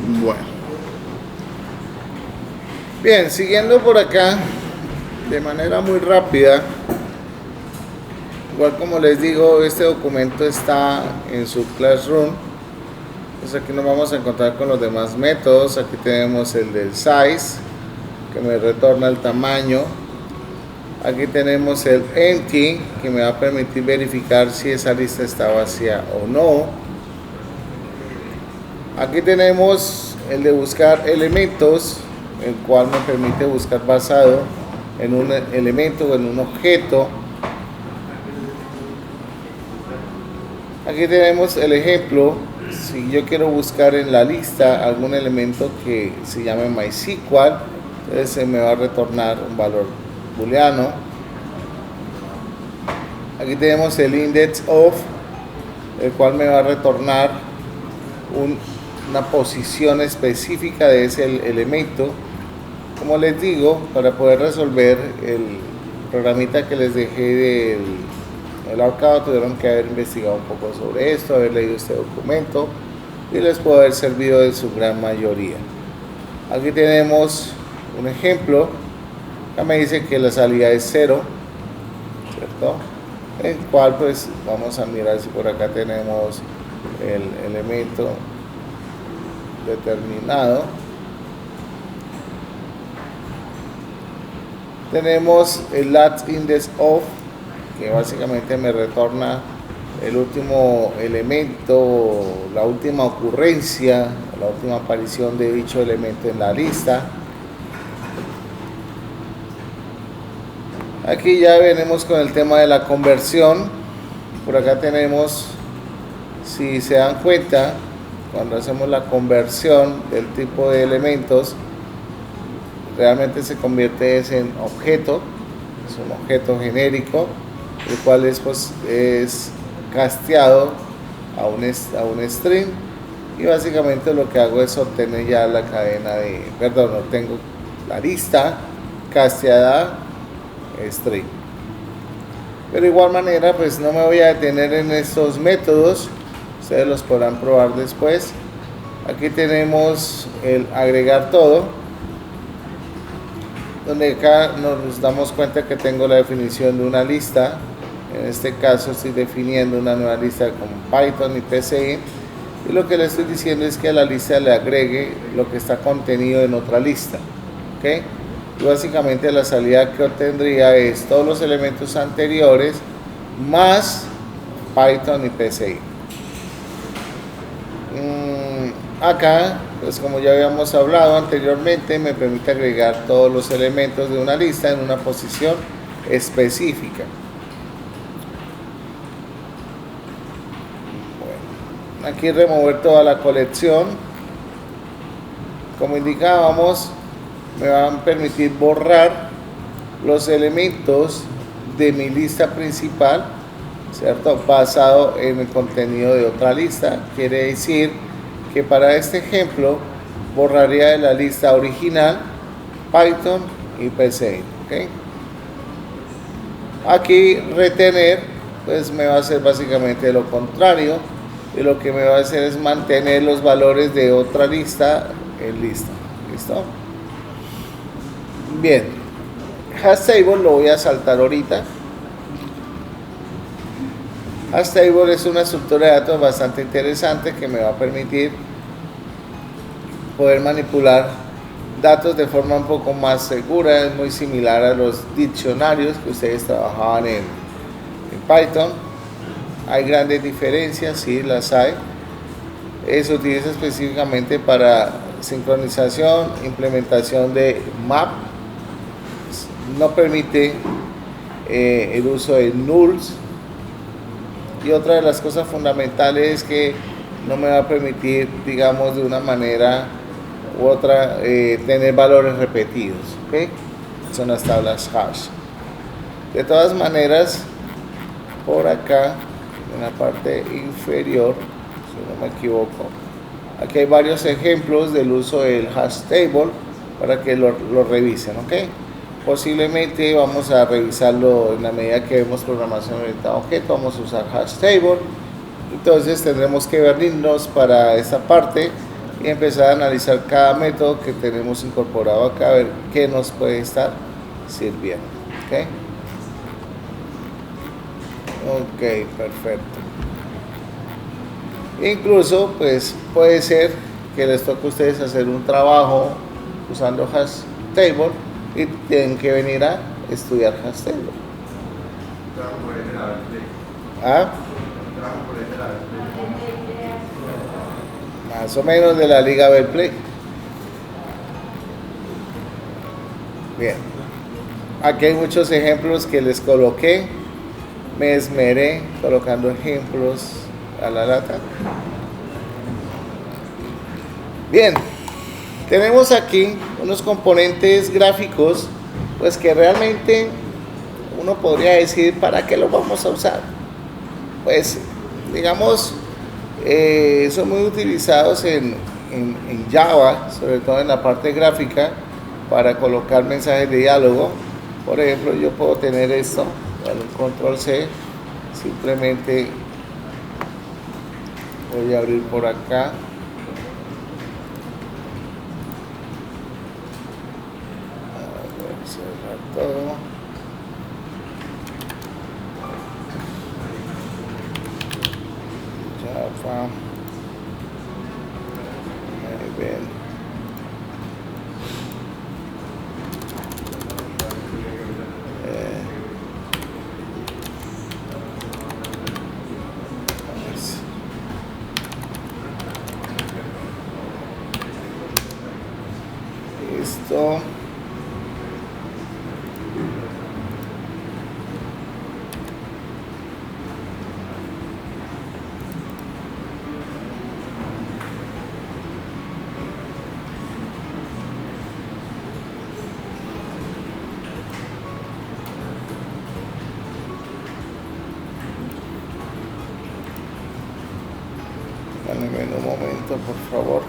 Bueno, bien, siguiendo por acá de manera muy rápida. Igual como les digo, este documento está en su Classroom. Pues aquí nos vamos a encontrar con los demás métodos. Aquí tenemos el del size, que me retorna el tamaño. Aquí tenemos el empty, que me va a permitir verificar si esa lista está vacía o no. Aquí tenemos el de buscar elementos, el cual me permite buscar basado en un elemento o en un objeto. Aquí tenemos el ejemplo. Si yo quiero buscar en la lista algún elemento que se llame MySQL, entonces se me va a retornar un valor booleano. Aquí tenemos el index of, el cual me va a retornar una posición específica de ese elemento. Como les digo, para poder resolver el programita que les dejé del arcado, tuvieron que haber investigado un poco sobre esto, haber leído este documento, y les puede haber servido en su gran mayoría. Aquí tenemos un ejemplo. Acá me dice que la salida es 0, ¿cierto? En cual pues vamos a mirar si por acá tenemos el elemento determinado. Tenemos el last index of, que básicamente me retorna el último elemento, la última ocurrencia, la última aparición de dicho elemento en la lista. Aquí ya venimos con el tema de la conversión. Por acá tenemos, si se dan cuenta, cuando hacemos la conversión del tipo de elementos, realmente se convierte en objeto, es un objeto genérico, el cual es casteado a un string, y básicamente lo que hago es obtener ya la cadena obtengo la lista casteada string. Pero de igual manera pues no me voy a detener en estos métodos, ustedes los podrán probar después. Aquí tenemos el agregar todo, donde acá nos damos cuenta que tengo la definición de una lista. En este caso estoy definiendo una nueva lista con Python y PCI, y lo que le estoy diciendo es que a la lista le agregue lo que está contenido en otra lista, ¿okay? Y básicamente la salida que obtendría es todos los elementos anteriores más Python y PCI. Acá, pues como ya habíamos hablado anteriormente, me permite agregar todos los elementos de una lista en una posición específica. Bueno, aquí remover toda la colección. Como indicábamos, me van a permitir borrar los elementos de mi lista principal, ¿cierto? Basado en el contenido de otra lista. Quiere decir que para este ejemplo borraría de la lista original Python y PCI, ¿okay? Aquí retener pues me va a hacer básicamente lo contrario, y lo que me va a hacer es mantener los valores de otra lista en lista. ¿Listo? Bien, hash table lo voy a saltar ahorita. Hash table es una estructura de datos bastante interesante que me va a permitir poder manipular datos de forma un poco más segura. Es muy similar a los diccionarios que ustedes trabajaban en Python. Hay grandes diferencias, sí, las hay. Se utiliza específicamente para sincronización, implementación de map. No permite el uso de nulls. Y otra de las cosas fundamentales es que no me va a permitir, digamos, de una manera u otra, tener valores repetidos, ¿okay? Son las tablas hash. De todas maneras, por acá, en la parte inferior, si no me equivoco, aquí hay varios ejemplos del uso del hash table para que lo revisen, ¿ok? Posiblemente vamos a revisarlo en la medida que vemos programación orientada a objeto. Vamos a usar hash table, entonces tendremos que venirnos para esta parte y empezar a analizar cada método que tenemos incorporado acá, a ver qué nos puede estar sirviendo. ¿Ok? Ok, perfecto. Incluso, pues puede ser que les toque a ustedes hacer un trabajo usando hash table y tienen que venir a estudiar hash table. ¿Ah? Más o menos de la Liga Betplay. Bien. Aquí hay muchos ejemplos que les coloqué. Me esmeré colocando ejemplos a la lata. Bien. Tenemos aquí unos componentes gráficos, pues que realmente uno podría decir, ¿para qué los vamos a usar? Pues, digamos, son muy utilizados en Java, sobre todo en la parte gráfica, para colocar mensajes de diálogo. Por ejemplo, yo puedo tener esto, con el control C, simplemente voy a abrir por acá. Cerrar todo. Java. Muy bien. Listo. Dame un momento, por favor.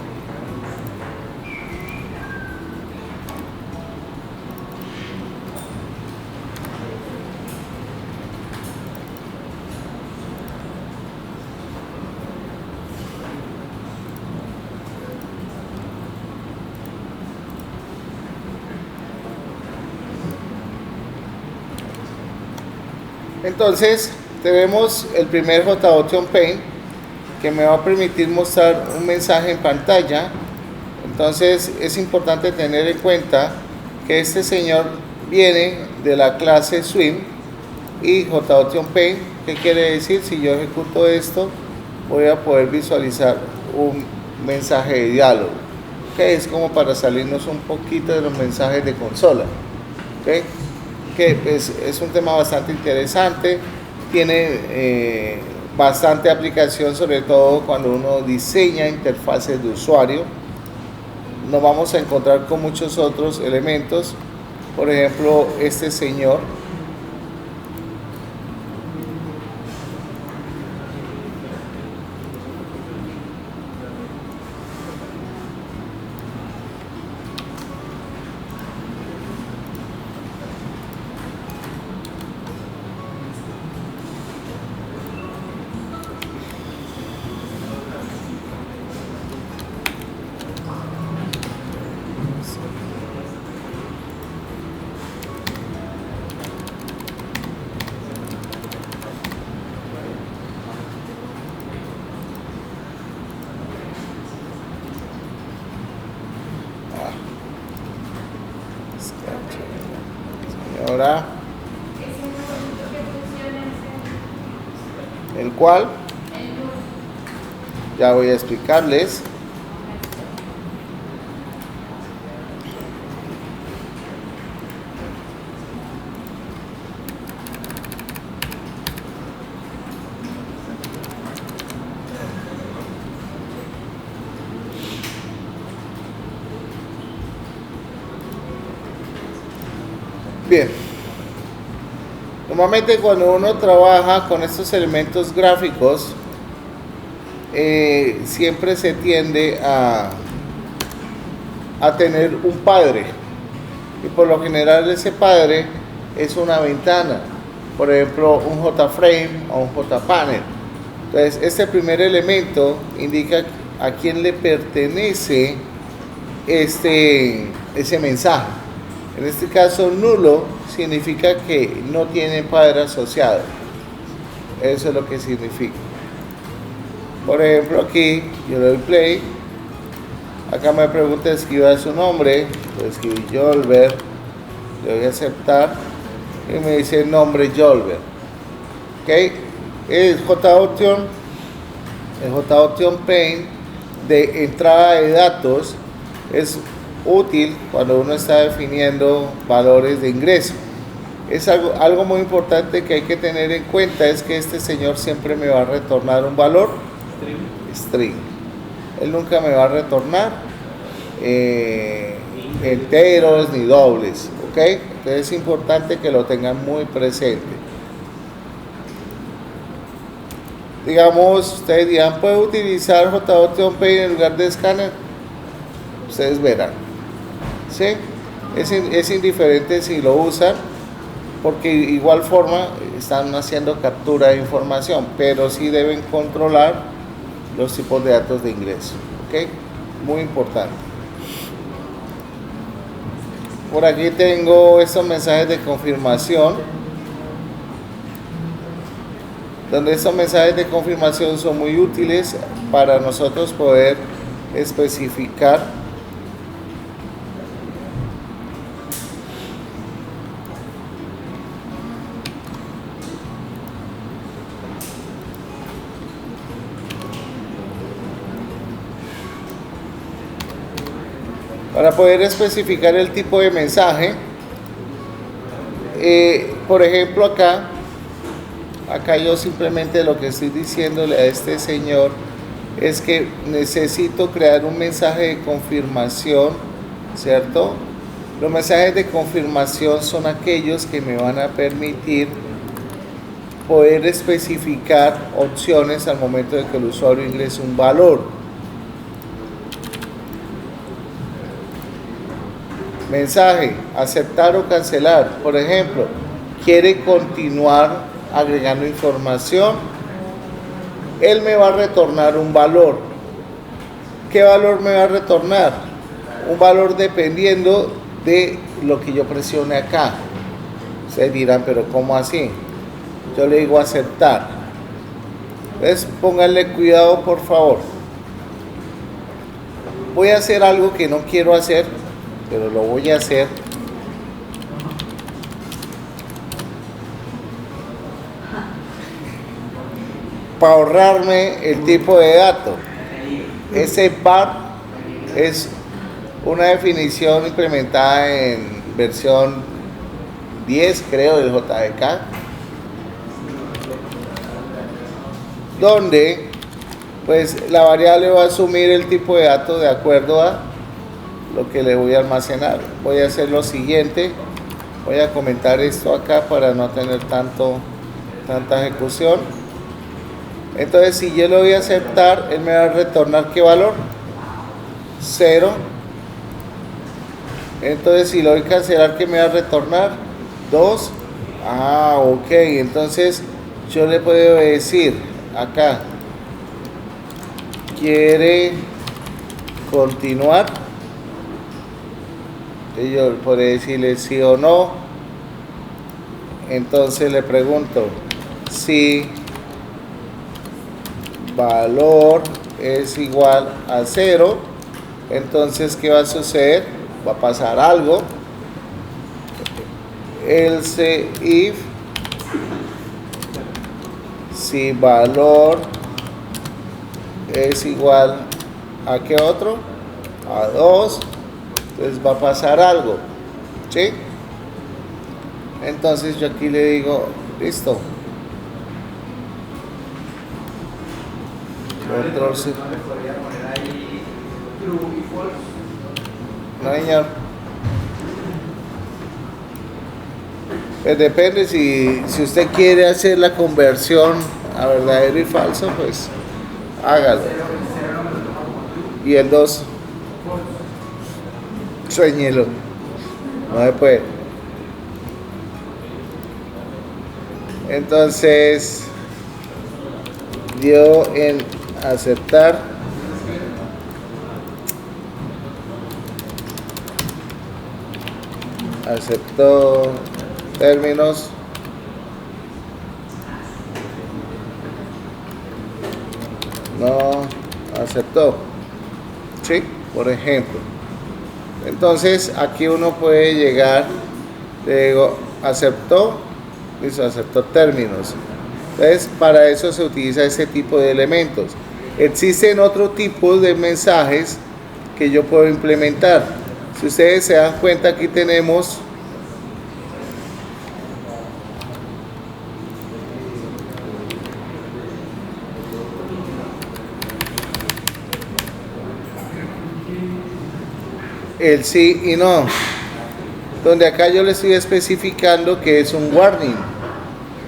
Entonces, tenemos el primer JOTionPaint que me va a permitir mostrar un mensaje en pantalla. Entonces, es importante tener en cuenta que este señor viene de la clase Swim y JOTionPaint. ¿Qué quiere decir? Si yo ejecuto esto, voy a poder visualizar un mensaje de diálogo, que es como para salirnos un poquito de los mensajes de consola. ¿Okay? Que pues, es un tema bastante interesante, tiene bastante aplicación, sobre todo cuando uno diseña interfaces de usuario. Nos vamos a encontrar con muchos otros elementos, por ejemplo, este señor. Ahora, el cual ya voy a explicarles. Bien, normalmente cuando uno trabaja con estos elementos gráficos, siempre se tiende a tener un padre, y por lo general ese padre es una ventana, por ejemplo un JFrame o un JPanel. Entonces este primer elemento indica a quién le pertenece ese mensaje. En este caso, nulo significa que no tiene padre asociado. Eso es lo que significa. Por ejemplo, aquí yo le doy play. Acá me pregunta escriba su nombre. Lo escribí Jolbert. Le doy a aceptar. Y me dice el nombre Jolbert. ¿Ok? El JOption Pane de entrada de datos es útil cuando uno está definiendo valores de ingreso. Es algo muy importante que hay que tener en cuenta, es que este señor siempre me va a retornar un valor string. Él nunca me va a retornar enteros ni dobles, ¿ok? Entonces es importante que lo tengan muy presente. Digamos, ustedes dirán, ¿puedo utilizar JOption Pane en lugar de escáner? Ustedes verán, ¿sí? Es indiferente si lo usan, porque igual forma están haciendo captura de información, pero sí deben controlar los tipos de datos de ingreso, ¿ok? Muy importante. Por aquí tengo estos mensajes de confirmación, donde estos mensajes de confirmación son muy útiles para nosotros poder especificar el tipo de mensaje. Por ejemplo, acá yo simplemente lo que estoy diciéndole a este señor es que necesito crear un mensaje de confirmación, ¿cierto? Los mensajes de confirmación son aquellos que me van a permitir poder especificar opciones al momento de que el usuario ingrese un valor. Mensaje, aceptar o cancelar. Por ejemplo, quiere continuar agregando información. Él me va a retornar un valor. ¿Qué valor me va a retornar? Un valor dependiendo de lo que yo presione acá. Ustedes dirán, pero ¿cómo así? Yo le digo aceptar. Entonces, pónganle cuidado, por favor. Voy a hacer algo que no quiero hacer, pero lo voy a hacer. Para ahorrarme el tipo de dato. Ese var es una definición implementada en versión 10, creo, del JDK, donde pues la variable va a asumir el tipo de dato de acuerdo a lo que le voy a almacenar. Voy a hacer lo siguiente, voy a comentar esto acá para no tener tanta ejecución. Entonces, si yo lo voy a aceptar, él me va a retornar ¿qué valor? 0. Entonces, si lo voy a cancelar, ¿qué me va a retornar? 2. Ah, ok. Entonces, yo le puedo decir acá, ¿quiere continuar? Y yo puedo decirle sí o no. Entonces le pregunto si valor es igual a 0. Entonces, ¿qué va a suceder? Va a pasar algo. Else if si valor es igual a ¿qué otro? A 2. Entonces va a pasar algo, ¿sí? Entonces yo aquí le digo, listo. Control C. ¿No le podría poner ahí true y false? No, señor. Pues depende, si usted quiere hacer la conversión a verdadero y falso, pues hágalo. Y el 2, sueñelo. No se puede. Entonces, dio en aceptar. aceptó términos, no aceptó, ¿sí? Por ejemplo. Entonces aquí uno puede llegar, le digo, aceptó, listo, aceptó términos. Entonces para eso se utiliza ese tipo de elementos. Existen otro tipo de mensajes que yo puedo implementar. Si ustedes se dan cuenta, aquí tenemos el sí y no, donde acá yo le estoy especificando que es un warning.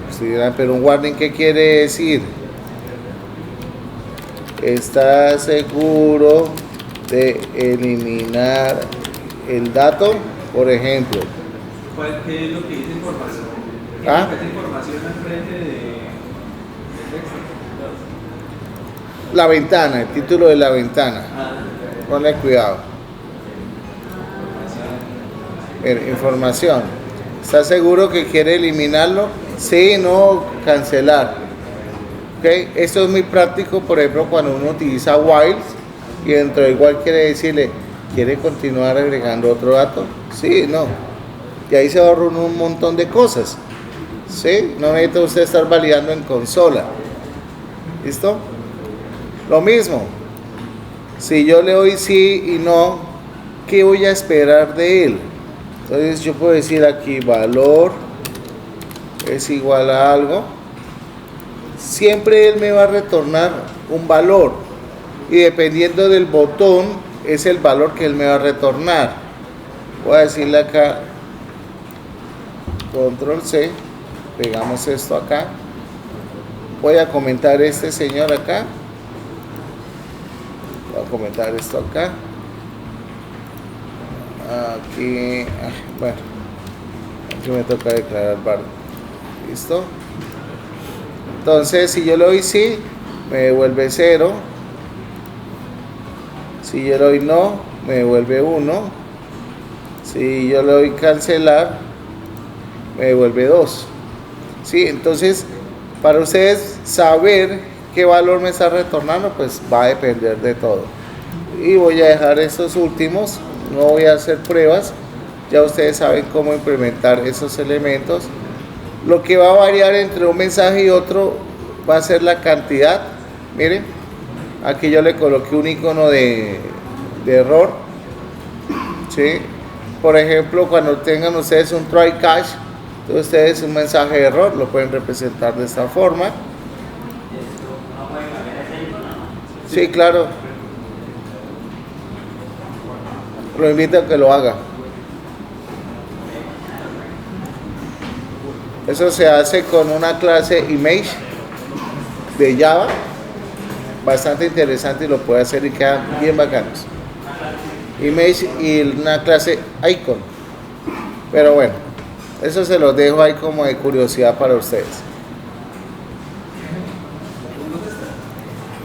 Ustedes dirán, pero un warning, ¿qué quiere decir? ¿Está seguro de eliminar el dato? Por ejemplo. ¿Qué es lo que dice información? ¿Qué ¿Ah? es información al frente de texto? La ventana, el título de la ventana. Ponle cuidado. Información. ¿Está seguro que quiere eliminarlo? Sí, no, cancelar. ¿Okay? Esto es muy práctico, por ejemplo, cuando uno utiliza while y dentro de while quiere decirle, ¿quiere continuar agregando otro dato? Sí, no. Y ahí se ahorran un montón de cosas. ¿Sí? No necesita usted estar validando en consola. ¿Listo? Lo mismo. Si yo le doy sí y no, ¿qué voy a esperar de él? Entonces yo puedo decir aquí valor es igual a algo. Siempre él me va a retornar un valor y dependiendo del botón es el valor que él me va a retornar. Voy a decirle acá control C, pegamos esto acá, voy a comentar este señor acá, voy a comentar esto acá, aquí, bueno, aquí me toca declarar valor. ¿Listo? Entonces, si yo le doy sí, me devuelve 0. Si yo le doy no, me devuelve 1. Si yo le doy cancelar, me devuelve 2. ¿Sí? Entonces, para ustedes saber qué valor me está retornando, pues va a depender de todo. Y voy a dejar estos últimos, no voy a hacer pruebas. Ya ustedes saben cómo implementar esos elementos. Lo que va a variar entre un mensaje y otro va a ser la cantidad. Miren, aquí yo le coloqué un icono de error. ¿Sí? Por ejemplo, cuando tengan ustedes un try catch, entonces ustedes un mensaje de error lo pueden representar de esta forma. Sí, claro. Lo invito a que lo haga. Eso se hace con una clase image de Java, bastante interesante y lo puede hacer y quedan bien bacanos. Image y una clase icon. Pero bueno, eso se los dejo ahí como de curiosidad para ustedes.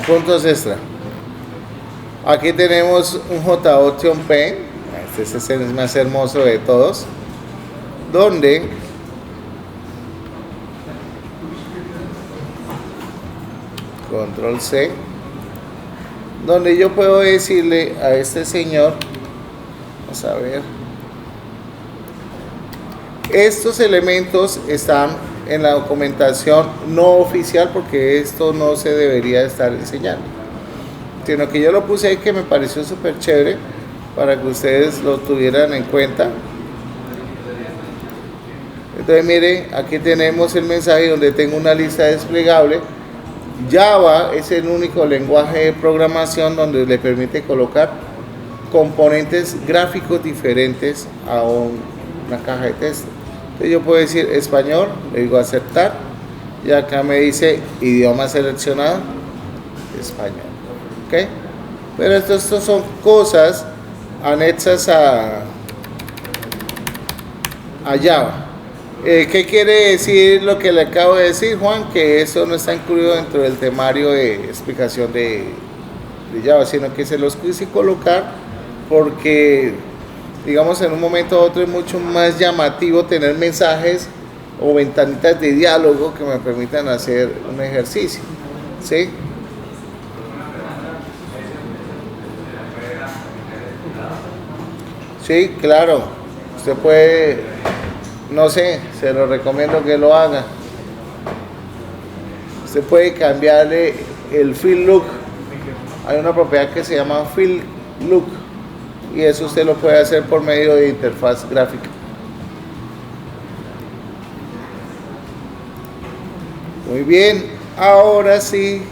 Puntos extra. Aquí tenemos un JOption Pen. Este es el más hermoso de todos. Donde control C, donde yo puedo decirle a este señor, vamos a ver, estos elementos están en la documentación no oficial porque esto no se debería estar enseñando, sino que yo lo puse ahí que me pareció súper chévere para que ustedes lo tuvieran en cuenta. Entonces mire, aquí tenemos el mensaje donde tengo una lista desplegable. Java es el único lenguaje de programación donde le permite colocar componentes gráficos diferentes a una caja de texto. Entonces yo puedo decir español, le digo aceptar y acá me dice idioma seleccionado, español. ¿Ok? Pero estos son cosas anexas a Java. ¿Qué quiere decir lo que le acabo de decir, Juan? Que eso no está incluido dentro del temario de explicación de Java, sino que se los quise colocar porque digamos, en un momento u otro es mucho más llamativo tener mensajes o ventanitas de diálogo que me permitan hacer un ejercicio, ¿sí? Sí, claro, usted puede, no sé, se lo recomiendo que lo haga. Usted puede cambiarle el fill look. Hay una propiedad que se llama fill look y eso usted lo puede hacer por medio de interfaz gráfica. Muy bien, ahora sí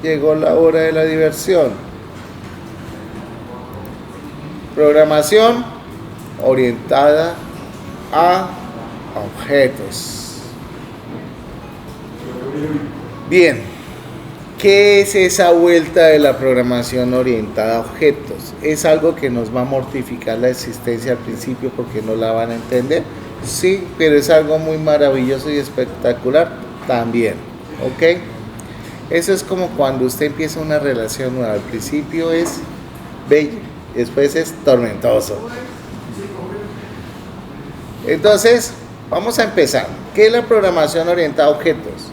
llegó la hora de la diversión. Programación orientada a objetos. Bien, ¿qué es esa vuelta de la programación orientada a objetos? ¿Es algo que nos va a mortificar la existencia al principio porque no la van a entender? Sí, pero es algo muy maravilloso y espectacular también, ¿ok? Eso es como cuando usted empieza una relación nueva. Al principio es bello, después es tormentoso. Entonces, vamos a empezar. ¿Qué es la programación orientada a objetos?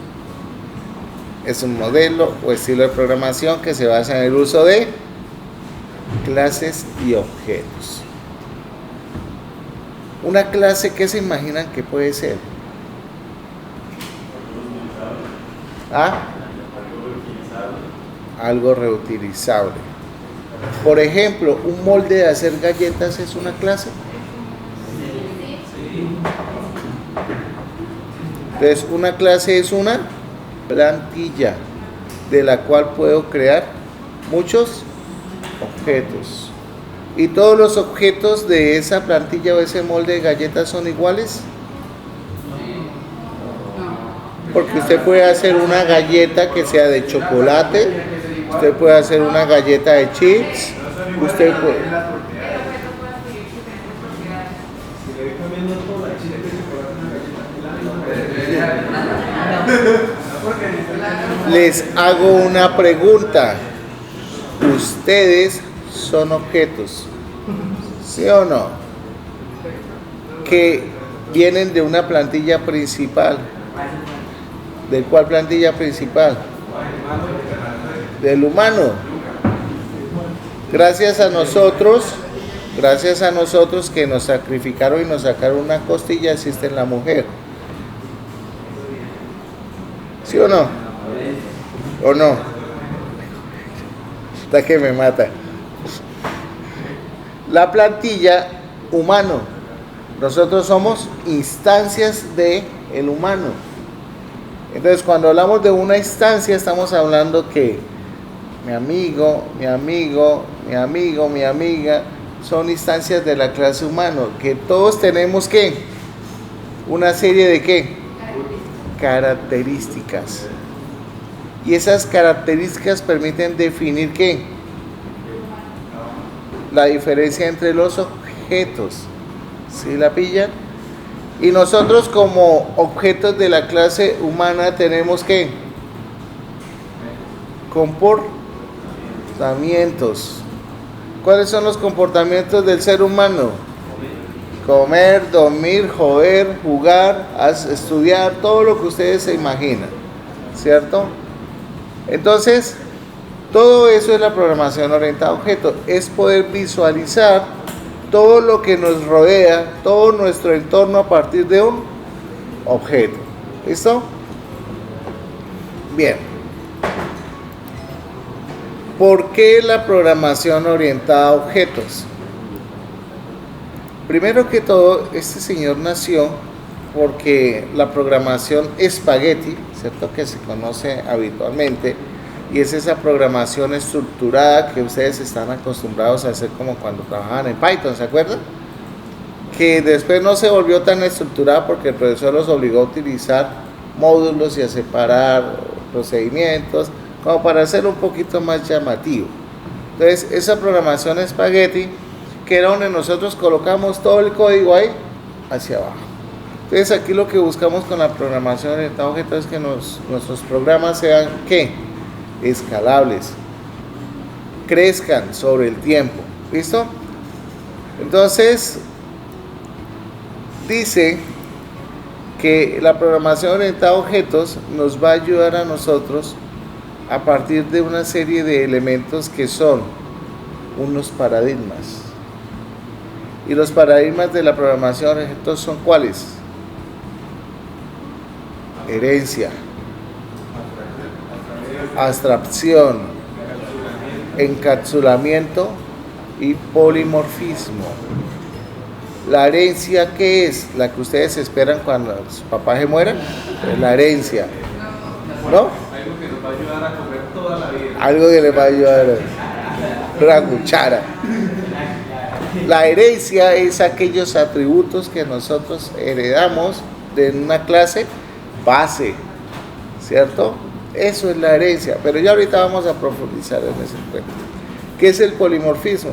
Es un modelo o estilo de programación que se basa en el uso de clases y objetos. Una clase, ¿qué se imaginan que puede ser? ¿Ah? Algo reutilizable. Por ejemplo, un molde de hacer galletas es una clase. Entonces, una clase es una plantilla de la cual puedo crear muchos objetos. ¿Y todos los objetos de esa plantilla o ese molde de galletas son iguales? Porque usted puede hacer una galleta que sea de chocolate, usted puede hacer una galleta de chips, usted puede... Les hago una pregunta. ¿Ustedes son objetos? ¿Sí o no? Que vienen de una plantilla principal. ¿De cuál plantilla principal? Del humano. Gracias a nosotros que nos sacrificaron y nos sacaron una costilla, existe la mujer. ¿Sí o no? ¿O no? Hasta que me mata. La plantilla humano. Nosotros somos instancias de el humano. Entonces, cuando hablamos de una instancia, estamos hablando que mi amigo, mi amiga, son instancias de la clase humano. Que todos tenemos, ¿qué? Una serie de, ¿qué? Características. Y esas características permiten definir ¿qué? La diferencia entre los objetos. ¿Sí la pillan? Y nosotros como objetos de la clase humana tenemos ¿qué? Comportamientos. ¿Cuáles son los comportamientos del ser humano? Comer, dormir, joder, jugar, estudiar, todo lo que ustedes se imaginan, ¿cierto? Entonces, todo eso es la programación orientada a objetos, es poder visualizar todo lo que nos rodea, todo nuestro entorno a partir de un objeto. ¿Listo? Bien. ¿Por qué la programación orientada a objetos? Primero que todo, este señor nació porque la programación Spaghetti, ¿cierto? Que se conoce habitualmente, y es esa programación estructurada que ustedes están acostumbrados a hacer como cuando trabajaban en Python, ¿se acuerdan? Que después no se volvió tan estructurada porque el profesor los obligó a utilizar módulos y a separar procedimientos, como para hacerlo un poquito más llamativo. Entonces, esa programación Spaghetti, que era donde nosotros colocamos todo el código ahí hacia abajo. Entonces aquí lo que buscamos con la programación orientada a objetos es que nuestros programas sean ¿qué? Escalables, crezcan sobre el tiempo. ¿Listo? Entonces, dice que la programación orientada a objetos nos va a ayudar a nosotros a partir de una serie de elementos que son unos paradigmas. Y los paradigmas de la programación de objetos son ¿cuáles? Herencia, abstracción, encapsulamiento y polimorfismo. La herencia, ¿qué es? La que ustedes esperan cuando sus papás se mueran. Es la herencia, ¿no? Algo que nos va a ayudar a comer toda la vida. Algo que les va a ayudar. La cuchara. La herencia es aquellos atributos que nosotros heredamos de una clase base, ¿cierto? Eso es la herencia, pero ya ahorita vamos a profundizar en ese punto. ¿Qué es el polimorfismo?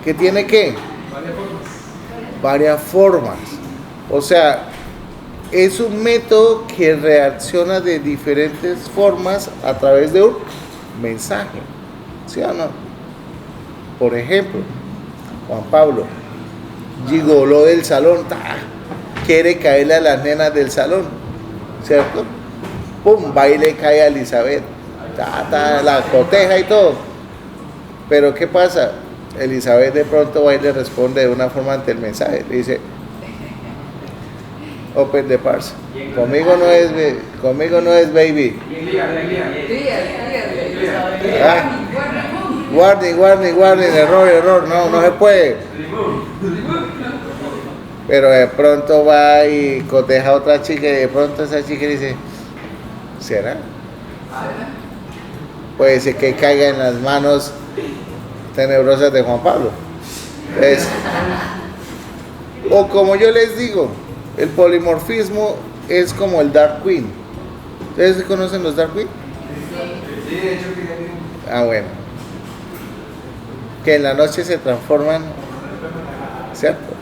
¿Qué tiene qué? Varias formas. O sea, es un método que reacciona de diferentes formas a través de un mensaje, ¿sí o no? Por ejemplo, Juan Pablo, gigoló del salón, quiere caerle a las nenas del salón, ¿cierto? Pum, va y le cae a Elizabeth, la coteja y todo. Pero ¿qué pasa? Elizabeth de pronto va y le responde de una forma ante el mensaje, le dice: Open the parts. Conmigo no es baby. Warning, error, no se puede. Pero de pronto va y coteja a otra chica y de pronto esa chica dice: ¿será? Puede ser que caiga en las manos tenebrosas de Juan Pablo. Entonces, o como yo les digo, el polimorfismo es como el Dark Queen. ¿Ustedes conocen los Dark Queen? Sí, de hecho que Ah, bueno. Que en la noche se transforman, ¿cierto?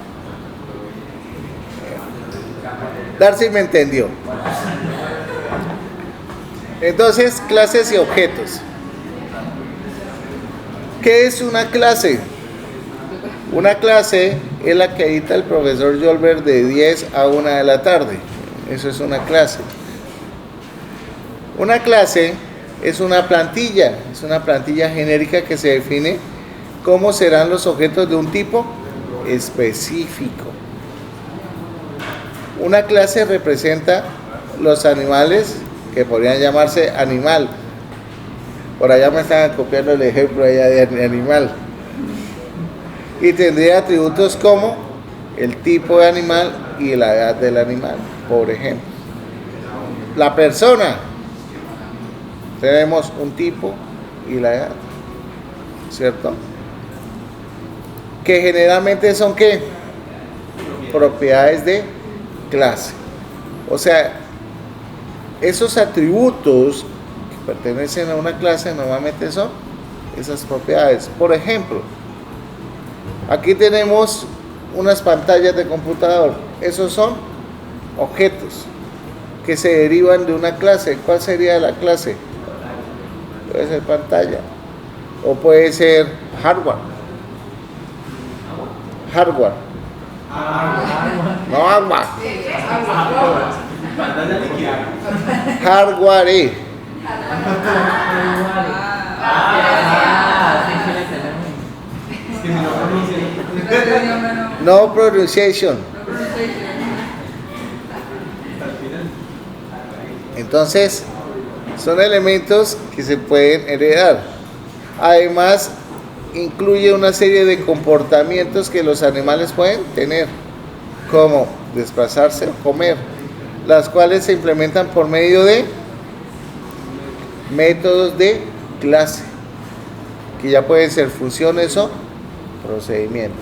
Darcy me entendió. Entonces, clases y objetos. ¿Qué es una clase? Una clase es la que edita el profesor Yolbert de 10 a 1 de la tarde. Eso es una clase. Una clase es una plantilla genérica que se define cómo serán los objetos de un tipo específico. Una clase representa los animales que podrían llamarse animal. Por allá me estaban copiando el ejemplo allá de animal. Y tendría atributos como el tipo de animal y la edad del animal, por ejemplo. La persona, tenemos un tipo y la edad, ¿cierto? Que generalmente son ¿qué? Propiedades de clase. O sea, esos atributos que pertenecen a una clase normalmente son esas propiedades. Por ejemplo, aquí tenemos unas pantallas de computador. Esos son objetos que se derivan de una clase. ¿Cuál sería la clase? Puede ser pantalla o puede ser hardware. No agua. Hardware. No pronunciation. Entonces, son elementos que se pueden heredar. Además, incluye una serie de comportamientos que los animales pueden tener, como desplazarse o comer, las cuales se implementan por medio de métodos de clase, que ya pueden ser funciones o procedimientos.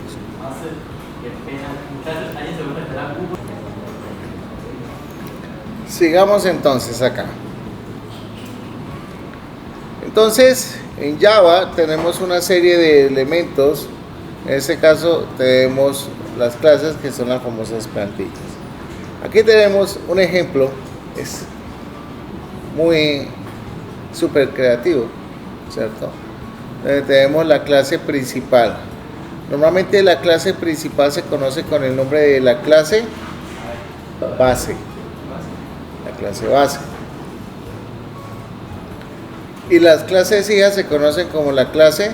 Sigamos entonces acá. Entonces, en Java tenemos una serie de elementos. En este caso tenemos las clases, que son las famosas plantillas. Aquí tenemos un ejemplo, es muy súper creativo, ¿cierto? Tenemos la clase principal. Normalmente la clase principal se conoce con el nombre de la clase base. La clase base. Y las clases hijas se conocen como la clase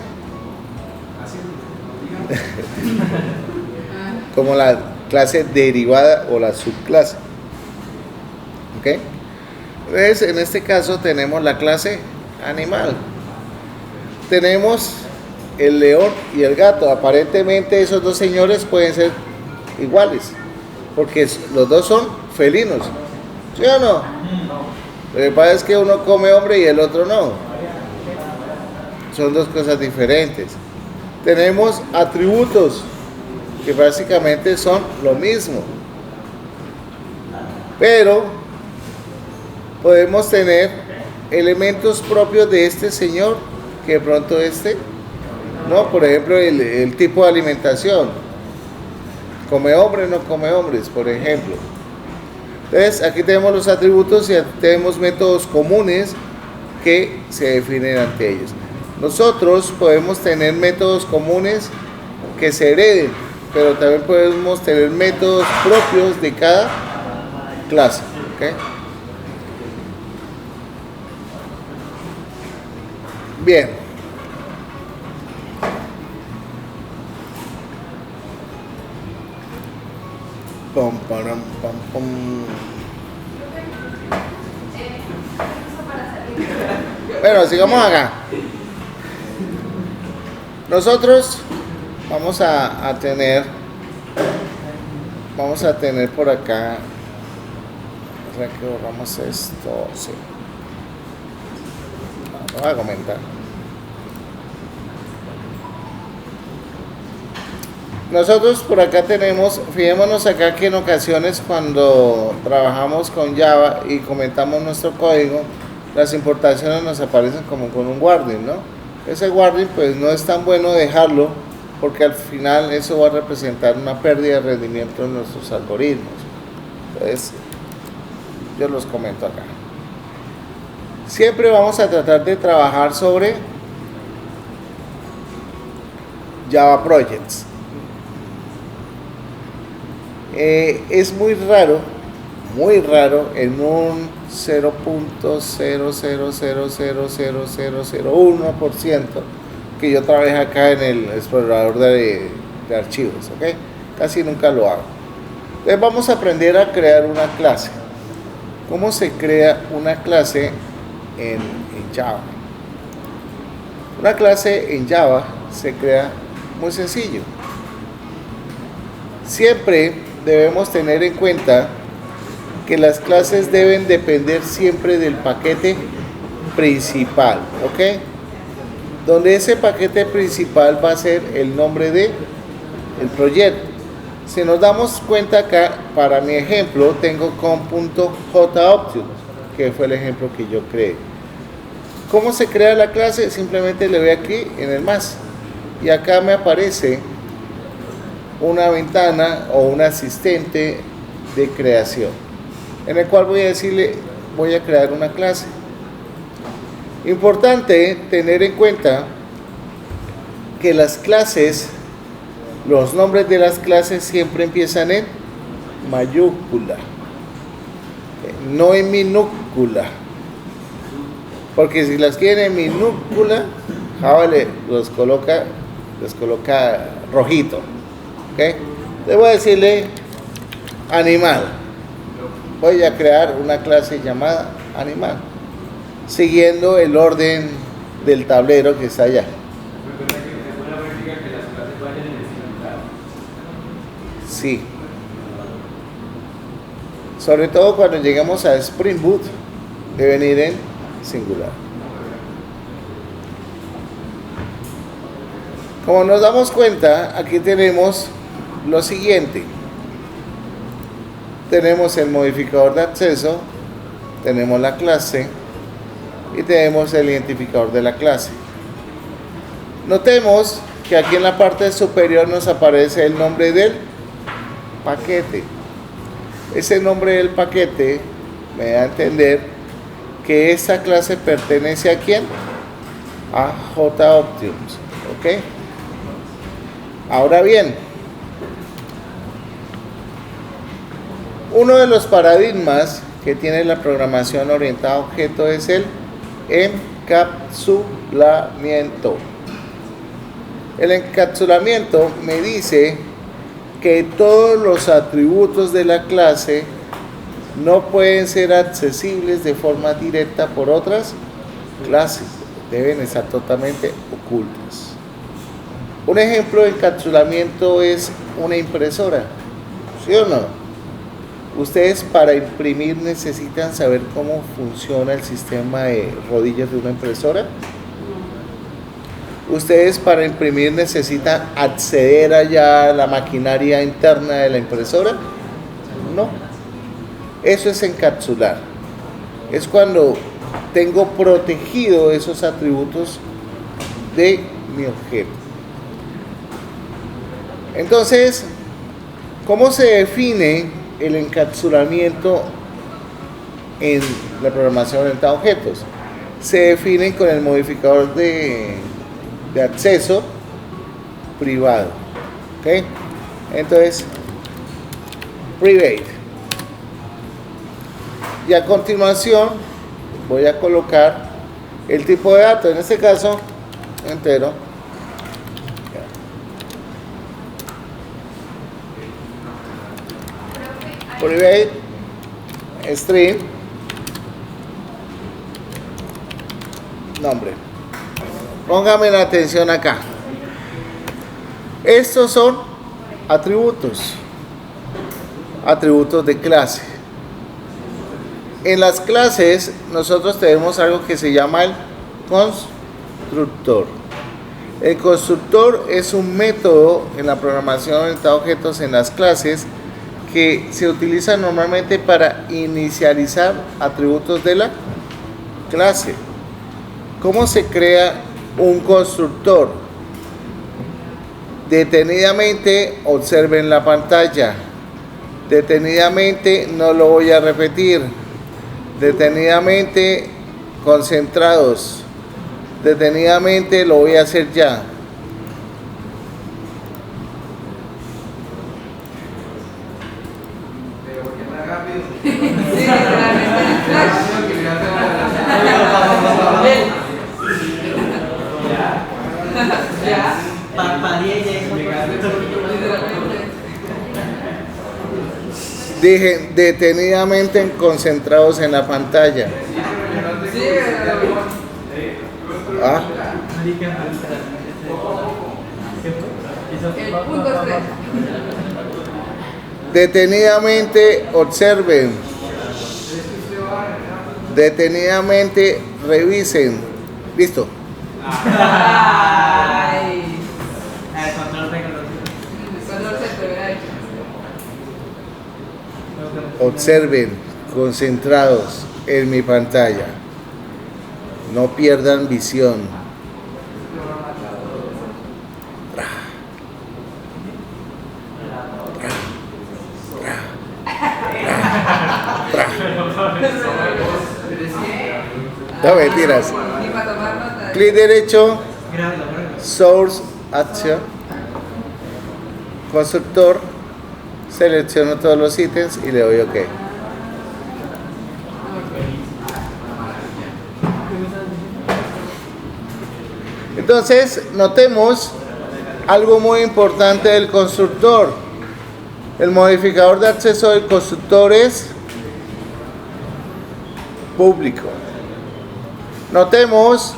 como la clase derivada o la subclase. ¿Ok? Entonces, en este caso tenemos la clase animal. Tenemos el león y el gato. Aparentemente esos dos señores pueden ser iguales, porque los dos son felinos, ¿sí o no? Lo que pasa es que uno come hombre y el otro no. Son dos cosas diferentes. Tenemos atributos que básicamente son lo mismo, pero podemos tener elementos propios de este señor que de pronto no. Por ejemplo, el tipo de alimentación, come hombre, no come hombres, por ejemplo. Entonces aquí tenemos los atributos y tenemos métodos comunes que se definen ante ellos. Nosotros podemos tener métodos comunes que se hereden, pero también podemos tener métodos propios de cada clase. ¿Okay? Bien. Pum, param, pum, pum. Bueno, sigamos acá. Nosotros vamos a tener por acá, o sea que borramos esto, sí. Lo voy a comentar. Nosotros por acá tenemos, fijémonos acá que en ocasiones cuando trabajamos con Java y comentamos nuestro código, las importaciones nos aparecen como con un warning, ¿no? Ese warning pues no es tan bueno dejarlo porque al final eso va a representar una pérdida de rendimiento en nuestros algoritmos. Entonces, yo los comento acá. Siempre vamos a tratar de trabajar sobre Java Projects. Es muy raro en un 0.0000001% que yo trabaje acá en el explorador de archivos, ¿ok? Casi nunca lo hago. Entonces vamos a aprender a crear una clase. ¿Cómo se crea una clase en Java? Una clase en Java se crea muy sencillo. Siempre debemos tener en cuenta que las clases deben depender siempre del paquete principal, ¿ok? Donde ese paquete principal va a ser el nombre del proyecto. Si nos damos cuenta acá, para mi ejemplo, tengo com.jobject, que fue el ejemplo que yo creé. ¿Cómo se crea la clase? Simplemente le doy aquí en el más y acá me aparece una ventana o un asistente de creación en el cual voy a decirle voy a crear una clase. Importante tener en cuenta que las clases, los nombres de las clases siempre empiezan en mayúscula, no en minúscula, porque si las quieren en minúscula, Java los coloca rojito. ¿Okay? Le voy a decirle animal. Voy a crear una clase llamada animal, siguiendo el orden del tablero que está allá. Sí. Sobre todo cuando llegamos a Spring Boot, deben ir en singular. Como nos damos cuenta, aquí tenemos lo siguiente. Tenemos el modificador de acceso, tenemos la clase y tenemos el identificador de la clase. Notemos que aquí en la parte superior nos aparece el nombre del paquete. Ese nombre del paquete me da a entender que esta clase pertenece a quién? A JOptions, ¿ok? Ahora bien, uno de los paradigmas que tiene la programación orientada a objetos es el encapsulamiento. El encapsulamiento me dice que todos los atributos de la clase no pueden ser accesibles de forma directa por otras clases, deben estar totalmente ocultas. Un ejemplo de encapsulamiento es una impresora, ¿sí o no? Ustedes para imprimir necesitan saber cómo funciona el sistema de rodillas de una impresora. Ustedes para imprimir necesitan acceder allá a la maquinaria interna de la impresora. No. Eso es encapsular. Es cuando tengo protegido esos atributos de mi objeto. Entonces, ¿cómo se define el encapsulamiento en la programación orientada a objetos? Se define con el modificador de acceso privado, ¿ok? Entonces, private. Y a continuación voy a colocar el tipo de datos, en este caso entero. Private string nombre. Póngame la atención acá. Estos son atributos de clase. En las clases nosotros tenemos algo que se llama el constructor. El constructor es un método en la programación orientada a objetos en las clases que se utiliza normalmente para inicializar atributos de la clase. ¿Cómo se crea un constructor? Detenidamente observen la pantalla. Detenidamente, no lo voy a repetir. Detenidamente, concentrados. Detenidamente lo voy a hacer ya. Pero porque está rápido. Sí, ya. Dije detenidamente concentrados en la pantalla. ¿Ah? El punto 3. Detenidamente observen. Detenidamente revisen. Listo. Ay. Observen, concentrados en mi pantalla. No pierdan visión. No mentiras. Clic derecho, Source Action, Constructor, selecciono todos los ítems y le doy OK. Entonces, notemos algo muy importante del constructor. El modificador de acceso del constructor es público. Notemos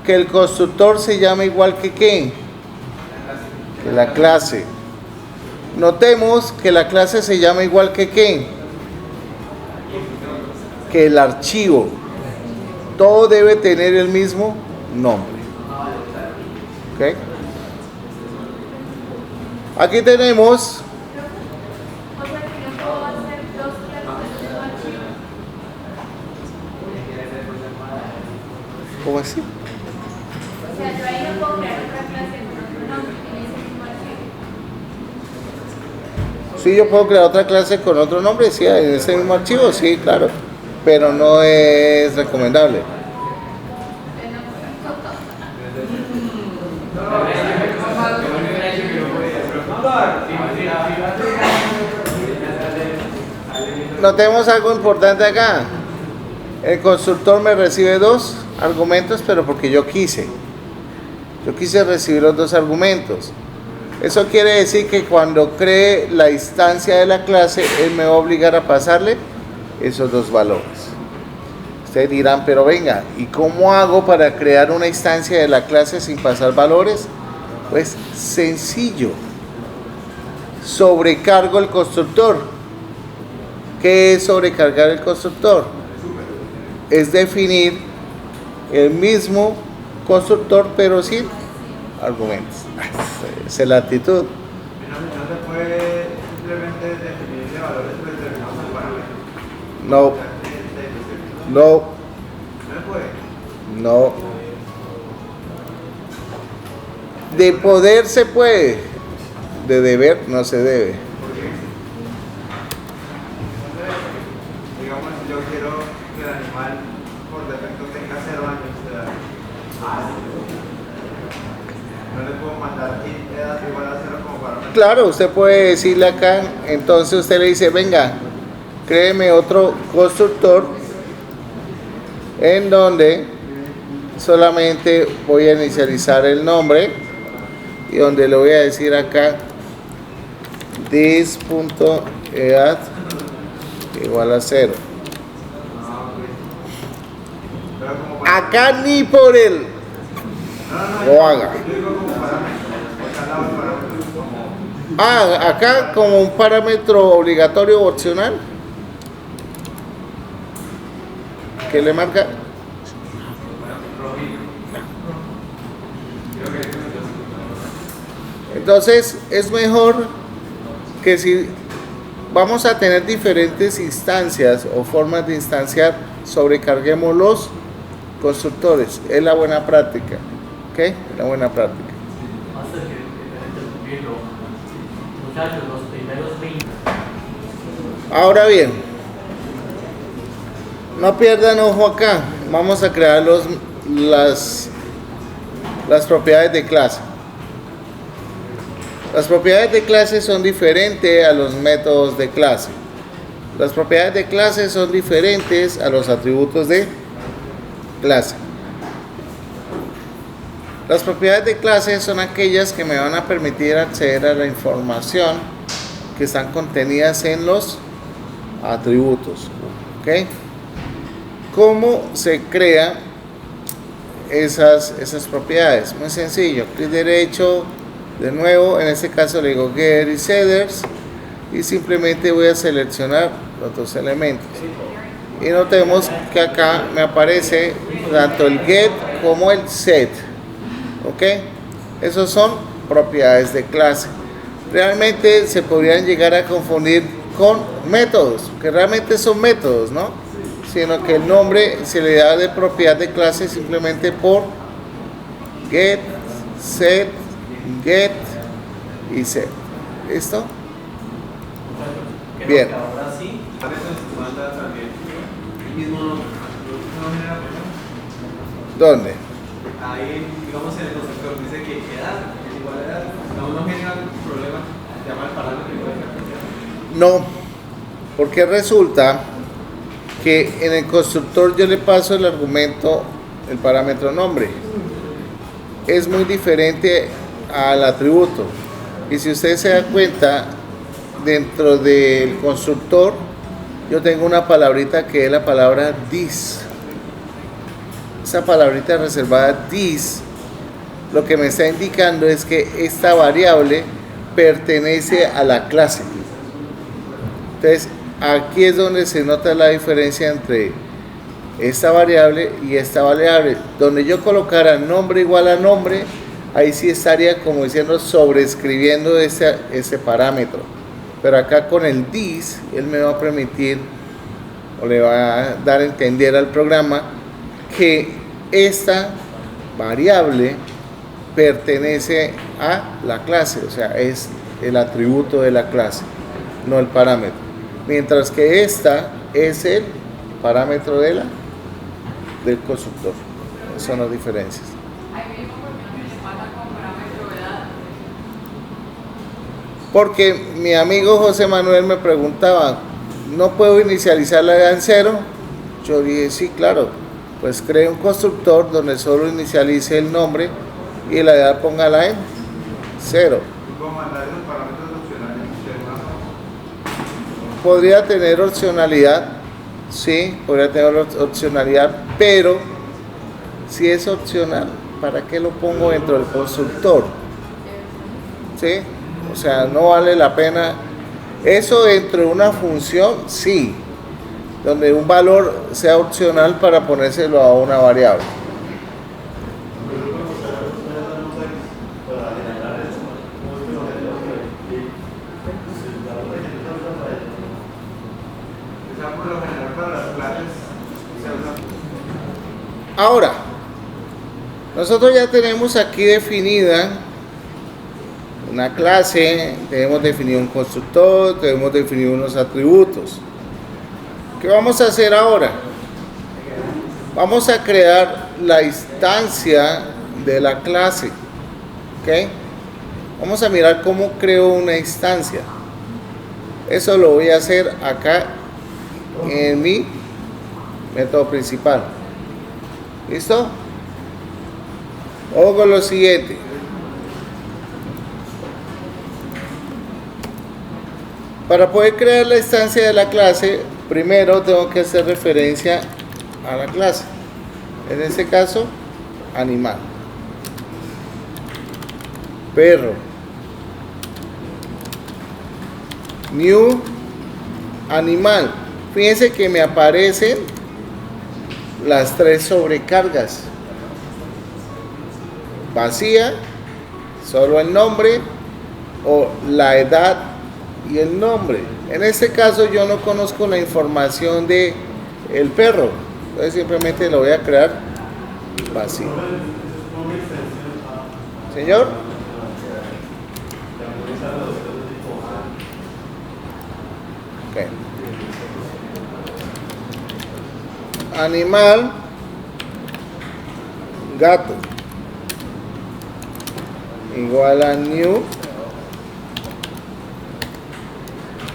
que el constructor se llama igual que ¿qué? Que la clase. Notemos que la clase se llama igual que ¿qué? Que el archivo. Todo debe tener el mismo nombre. ¿Ok? Aquí tenemos ¿cómo así? O sea, yo ahí no puedo crear otra clase con otro nombre en ese mismo archivo. Sí, yo puedo crear otra clase con otro nombre, sí, en ese mismo archivo, sí, claro. pero no es recomendable. Notemos algo importante acá. El constructor me recibe dos argumentos, pero porque yo quise. Yo quise recibir los dos argumentos. Eso quiere decir que cuando cree la instancia de la clase, él me va a obligar a pasarle esos dos valores. Ustedes dirán, pero venga, ¿y cómo hago para crear una instancia de la clase sin pasar valores? Pues sencillo. Sobrecargo el constructor. ¿Qué es sobrecargar el constructor? Es definir el mismo constructor pero sin argumentos. Esa es la actitud. No se puede simplemente definirle valores predeterminados al parámetro. No, no, No se puede. no. De poder se puede, de deber no se debe. Digamos, yo quiero que el animal por defecto tenga 0 años de edad. No le puedo mandar edad igual a 0 como parámetro. Claro, usted puede decirle acá, entonces usted le dice, venga, créeme otro constructor en donde solamente voy a inicializar el nombre y donde le voy a decir acá this.edad igual a 0. Pero como parámetro. Acá ni por él lo haga. Yo digo como parámetro. Porque al lado del parámetro. Acá como un parámetro obligatorio o opcional. ¿Qué le marca? Entonces es mejor que si vamos a tener diferentes instancias o formas de instanciar, sobrecarguemos los constructores. Es la buena práctica. ¿Ok? Es la buena práctica. Hasta que interrumpirlo. Muchachos, los primeros 20. Ahora bien, no pierdan ojo acá. Vamos a crear las propiedades de clase. Las propiedades de clase son diferentes a los métodos de clase. Las propiedades de clase son diferentes a los atributos de clase. Las propiedades de clase son aquellas que me van a permitir acceder a la información que están contenidas en los atributos. ¿Ok? ¿Cómo se crean esas propiedades? Muy sencillo. Clic derecho. De nuevo, en este caso le digo get y setters y simplemente voy a seleccionar los dos elementos. Y notemos que acá me aparece tanto el get como el set. ¿Ok? Esos son propiedades de clase. Realmente se podrían llegar a confundir con métodos, que realmente son métodos, ¿no? Sino que el nombre se le da de propiedad de clase simplemente por get, set, get y set. ¿Listo? Bien. Ahora sí, A veces manda también. El mismo no genera problema. ¿Dónde? Ahí, digamos, en el constructor dice que edad es igual a edad. No genera problema llamar al parámetro igual a No, porque resulta que en el constructor yo le paso el argumento, el parámetro nombre. Es muy diferente al atributo. Y si usted se da cuenta, dentro del constructor yo tengo una palabrita que es la palabra this. Esa palabrita reservada this lo que me está indicando es que esta variable pertenece a la clase. Entonces aquí es donde se nota la diferencia entre esta variable y esta variable. Donde yo colocara nombre igual a nombre, ahí sí estaría como diciendo sobreescribiendo ese parámetro. Pero acá con el this, él me va a permitir o le va a dar a entender al programa que esta variable pertenece a la clase, o sea, es el atributo de la clase, no el parámetro. Mientras que esta es el parámetro del constructor. Esas son las diferencias. Ahí mismo porque me pasa con parámetro de edad. Porque mi amigo José Manuel me preguntaba, ¿no puedo inicializar la edad en 0? Yo dije, sí, claro. Pues cree un constructor donde solo inicialice el nombre y la edad póngala en 0. ¿Cómo mandar esos parámetros opcionales de una forma? Podría tener opcionalidad, sí, podría tener opcionalidad, pero si es opcional, ¿para qué lo pongo dentro del constructor? ¿Sí? O sea, no vale la pena. Eso dentro de una función, sí, donde un valor sea opcional para ponérselo a una variable. O sea, por lo general para las clases se usa. Ahora, nosotros ya tenemos aquí definida una clase, tenemos definido un constructor, tenemos definido unos atributos. ¿Qué vamos a hacer ahora? Vamos a crear la instancia de la clase. ¿Ok? Vamos a mirar cómo creo una instancia. Eso lo voy a hacer acá en mi método principal. ¿Listo? Ojo con lo siguiente. Para poder crear la instancia de la clase, primero tengo que hacer referencia a la clase. En este caso, animal. Perro. New animal. Fíjense que me aparecen las 3 sobrecargas. Vacía, solo el nombre o la edad y el nombre. En este caso yo no conozco la información de el perro, entonces simplemente lo voy a crear vacío. Señor, okay. Animal, gato, igual a new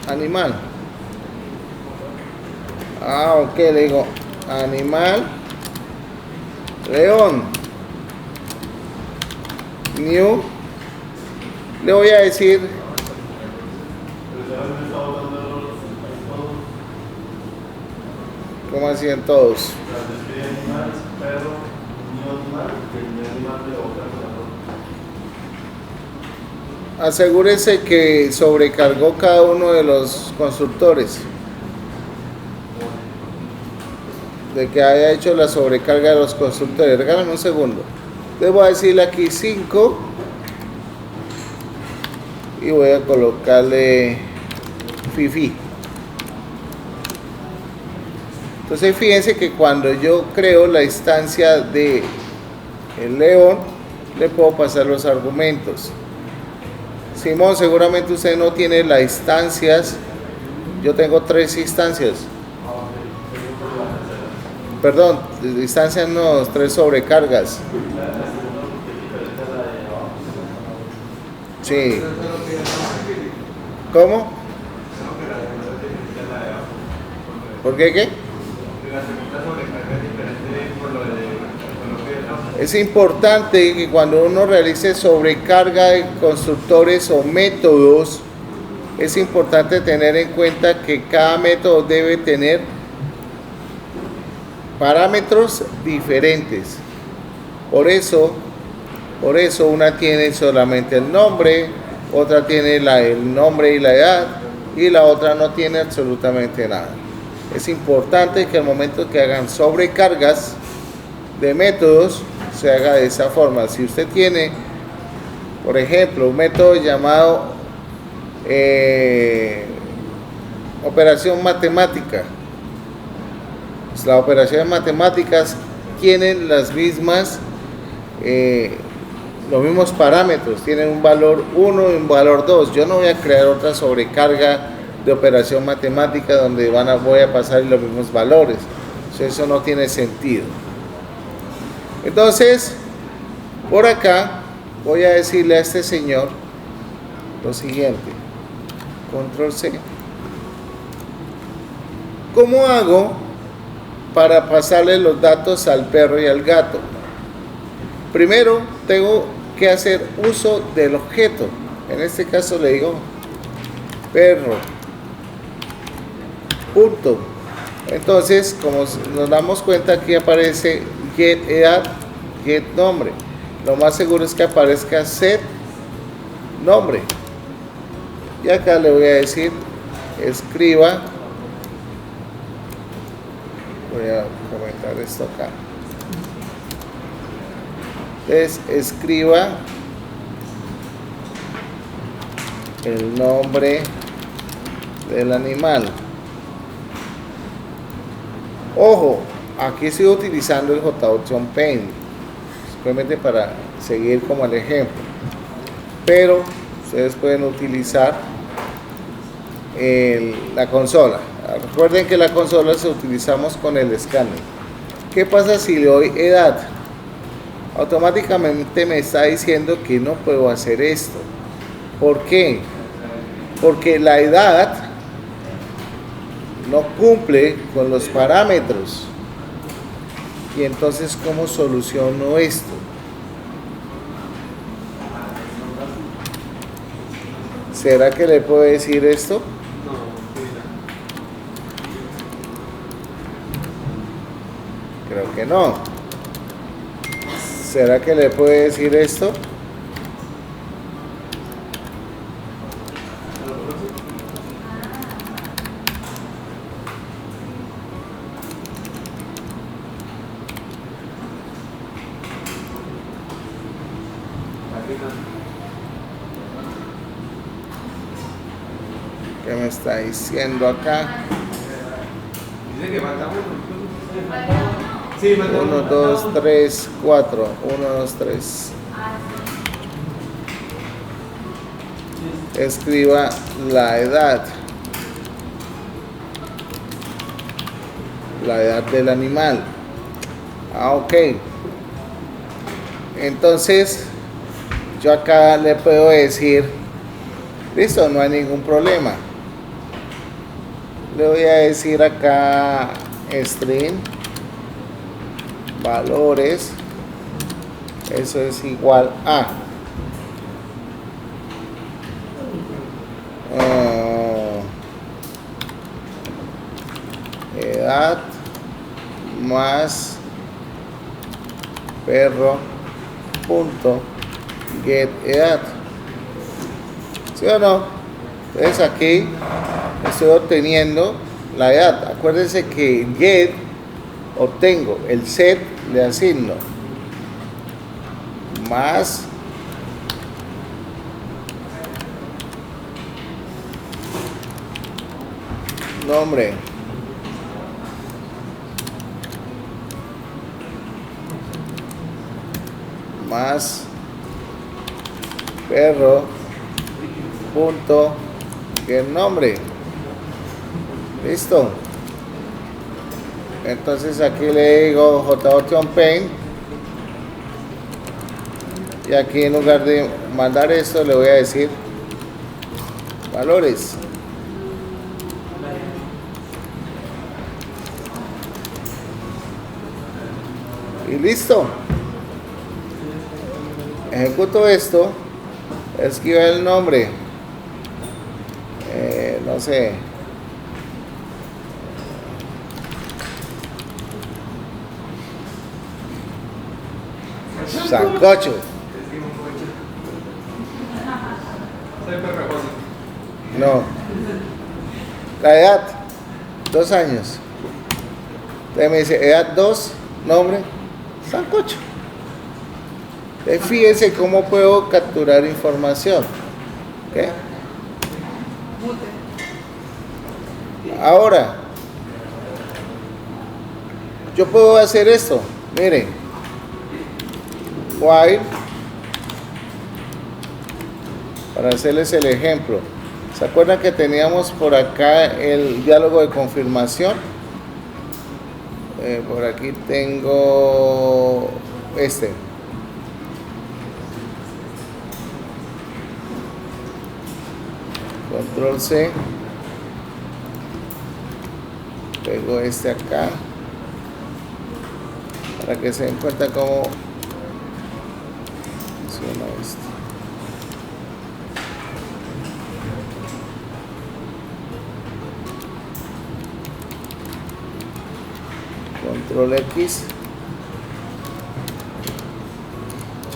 animal. Ok, le digo animal, león, new, le voy a decir ¿cómo hacían todos? Asegúrese que sobrecargó cada uno de los constructores, de que haya hecho la sobrecarga de los constructores. Regálame un segundo. Les voy a decirle aquí 5 y voy a colocarle Fifi. Entonces fíjense que cuando yo creo la instancia de el león, le puedo pasar los argumentos. Simón, seguramente usted no tiene las instancias. Yo tengo 3 instancias. Perdón, instancias no, 3 sobrecargas. Sí. ¿Cómo? ¿Por qué qué? Es importante que cuando uno realice sobrecarga de constructores o métodos, es importante tener en cuenta que cada método debe tener parámetros diferentes. Por eso una tiene solamente el nombre, otra tiene el nombre y la edad, y la otra no tiene absolutamente nada. Es importante que al momento que hagan sobrecargas de métodos, se haga de esa forma. Si usted tiene, por ejemplo, un método llamado operación matemática, pues la operación de matemáticas tienen las mismas los mismos parámetros, tienen un valor 1 y un valor 2. Yo no voy a crear otra sobrecarga de operación matemática donde voy a pasar los mismos valores. Eso no tiene sentido. Entonces, por acá voy a decirle a este señor lo siguiente. Control C. ¿Cómo hago para pasarle los datos al perro y al gato? Primero tengo que hacer uso del objeto. En este caso le digo perro. Punto. Entonces, como nos damos cuenta, aquí aparece get edad, get nombre. Lo más seguro es que aparezca set nombre. Y acá le voy a decir escriba. Voy a comentar esto acá. Entonces, escriba el nombre del animal. Ojo, aquí estoy utilizando el JOption Paint, simplemente para seguir como el ejemplo. Pero ustedes pueden utilizar la consola. Recuerden que la consola se utilizamos con el escáner. ¿Qué pasa si le doy edad? Automáticamente me está diciendo que no puedo hacer esto. ¿Por qué? Porque la edad no cumple con los parámetros. Y entonces, ¿cómo soluciono esto? ¿Será que le puedo decir esto? Creo que no. ¿Será que le puedo decir esto? ¿Qué me está diciendo acá? Dice que falta uno. Sí, falta 1, 2, 3, 4. 1, 2, 3. Escriba la edad. La edad del animal. Ok. Entonces, yo acá le puedo decir, listo, no hay ningún problema. Le voy a decir acá string valores, eso es igual a edad más perro punto get edad. ¿Sí o no? Entonces aquí estoy obteniendo la edad. Acuérdense que en get obtengo el set, le asigno más nombre más perro punto get nombre. Listo. Entonces aquí le digo JOption Paint y aquí en lugar de mandar esto le voy a decir valores. Y listo. Ejecuto esto, escribo el nombre, no sé, sancocho. Soy perro. No. La edad, 2 años. Entonces me dice, edad 2, nombre, sancocho. Entonces fíjense cómo puedo capturar información. ¿Okay? Ahora, yo puedo hacer esto. Miren. While, para hacerles el ejemplo, ¿Se acuerdan que teníamos por acá el diálogo de confirmación? Por aquí tengo este. Control C. Pego este acá. Para que se den cuenta cómo funciona esto. Control X.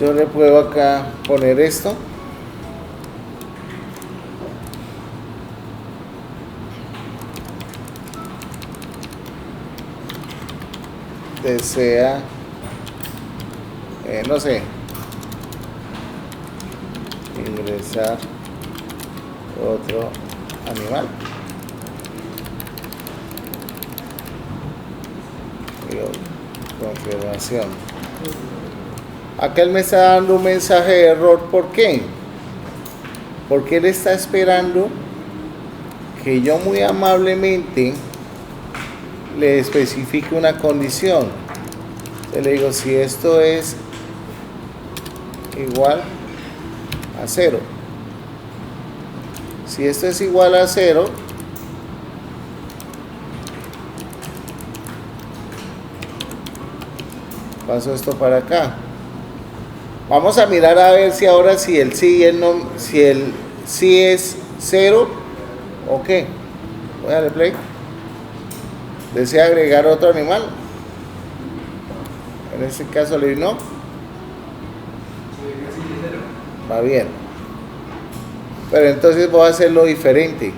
Yo le puedo acá poner esto. Desea, no sé, ingresar otro animal. Confirmación. Acá él me está dando un mensaje de error. ¿Por qué? Porque él está esperando que yo muy amablemente le especifique una condición. Yo le digo, si esto es igual a 0, si esto es igual a 0, paso esto para acá. Vamos a mirar a ver si ahora si el sí y el no, si el sí es 0 o qué. Voy a darle play. ¿Desea agregar otro animal? En este caso le digo no. Va bien. Pero entonces voy a hacerlo diferente.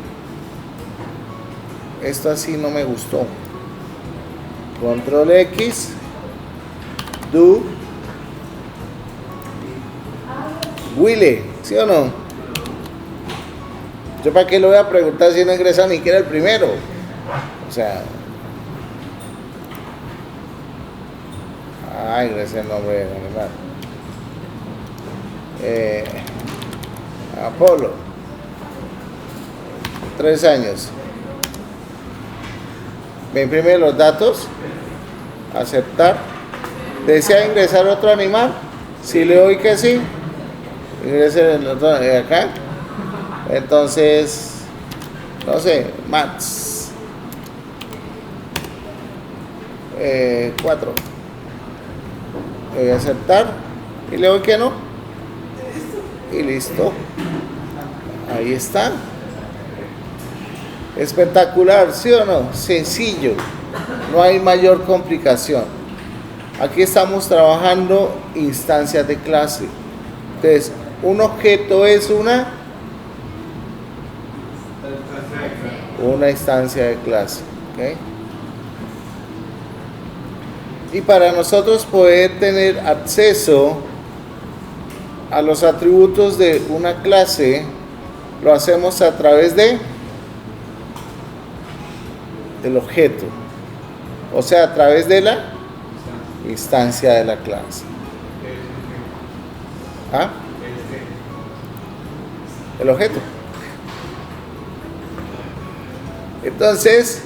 Esto así no me gustó. Control X. Do. Wille, ¿sí o no? Yo para qué le voy a preguntar si no ingresa ni siquiera el primero. O sea. Ingresa el nombre del animal. Apolo. 3 años. Me imprime los datos. Aceptar. ¿Desea ingresar otro animal? Si le doy que sí, ingrese el otro de acá. Entonces, no sé, Max 4. Le voy a aceptar y le doy que no. Y listo. Ahí está. Espectacular, ¿sí o no? Sencillo. No hay mayor complicación. Aquí estamos trabajando instancias de clase. Entonces, un objeto es una instancia de clase. ¿Okay? Y para nosotros poder tener acceso a los atributos de una clase, lo hacemos a través del objeto. O sea, a través de la instancia de la clase. ¿Ah? El objeto. Entonces,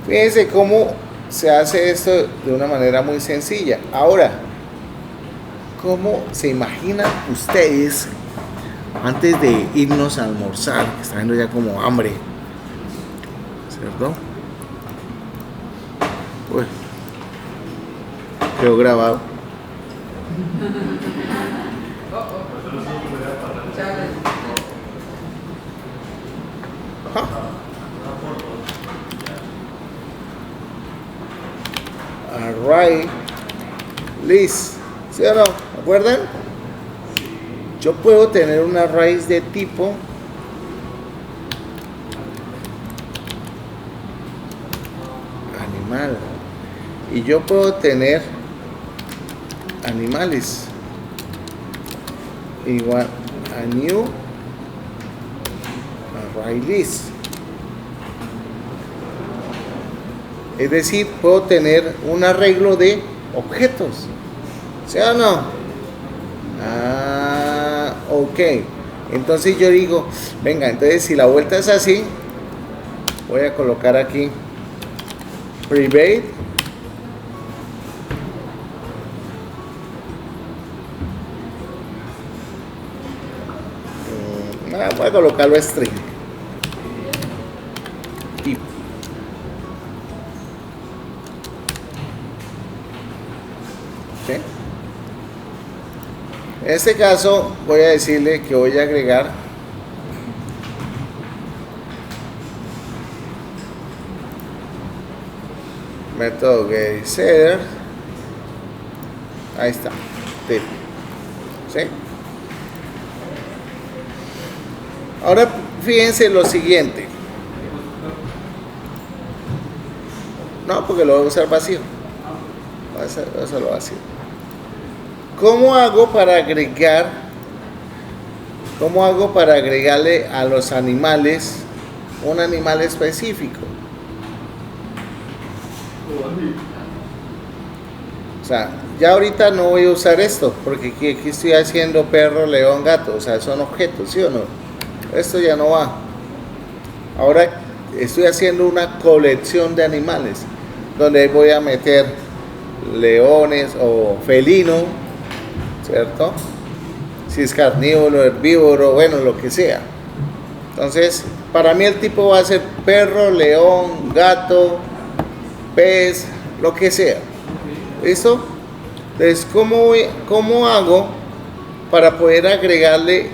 fíjense cómo se hace esto de una manera muy sencilla. Ahora, ¿cómo se imaginan ustedes, antes de irnos a almorzar, que está viendo ya como hambre, ¿cierto? Pues, quedó grabado. Array list, ¿sí o no? ¿Me acuerdan? Yo puedo tener una raíz de tipo animal y yo puedo tener animales igual a new array list. Es decir, puedo tener un arreglo de objetos, ¿sí o no? Ok. Entonces yo digo, venga, entonces si la vuelta es así, voy a colocar aquí private voy a colocarlo string tipo. ¿Okay? En este caso voy a decirle que voy a agregar método getSetter. Ahí está, tipo. ¿Sí? Ahora fíjense lo siguiente. No, porque lo voy a usar vacío. Voy a usarlo vacío. ¿Cómo hago para agregarle a los animales un animal específico? O sea, ya ahorita no voy a usar esto, porque aquí estoy haciendo perro, león, gato, o sea, son objetos, ¿sí o no? Esto ya no va. Ahora estoy haciendo una colección de animales, donde voy a meter leones o felino, ¿cierto? Si es carnívoro, herbívoro, bueno, lo que sea. Entonces, para mí el tipo va a ser perro, león, gato, pez, lo que sea. ¿Listo? Entonces, ¿cómo hago para poder agregarle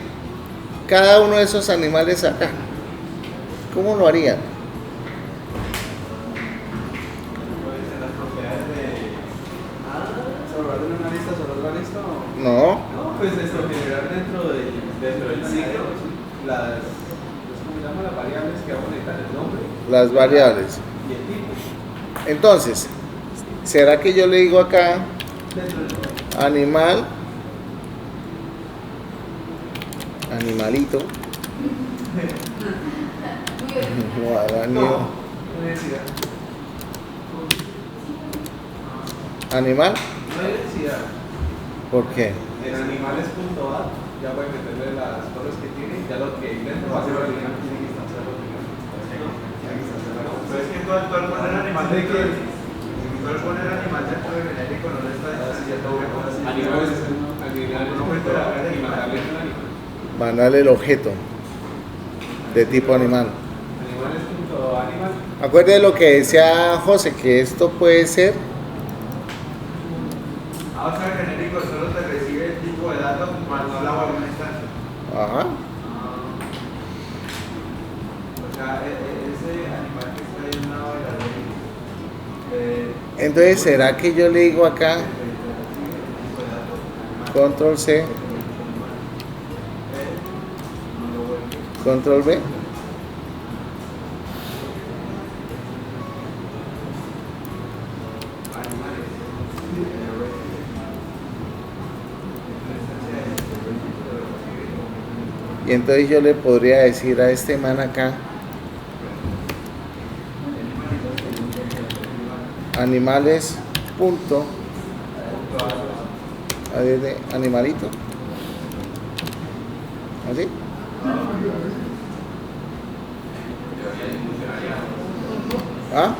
cada uno de esos animales acá? ¿Cómo lo harían? Las propiedades de. ¿Sobre una lista sobre otra lista o? No, No, pues esto, generar dentro del ciclo ¿cómo se llaman las variables que vamos a necesitar? El nombre las variables. y el tipo. Entonces, ¿será que yo le digo acá animal, animalito, guaranío, No necesidad. animal? No hay necesidad. ¿Por qué? En animales.add ya voy a meterle las cosas que tiene y ya lo que dentro va a ser original. Tiene que instanciarlo primero. Pero es que tú al poner animal de que al poner animal dentro de genérico no le está diciendo animales no puede trabajar y mandarle un animal. Mandarle el objeto de tipo animal. Animales.animal. Acuérdate lo que decía José, que esto puede ser O sea, el genérico solo te recibe el tipo de datos más no la valor instancia. ajá. O sea, ese animal que está ahí en una variable. Entonces, ¿será que yo le digo acá control C, control V? Y entonces yo le podría decir a este man acá animales punto animalito, ¿así? ¿Ah?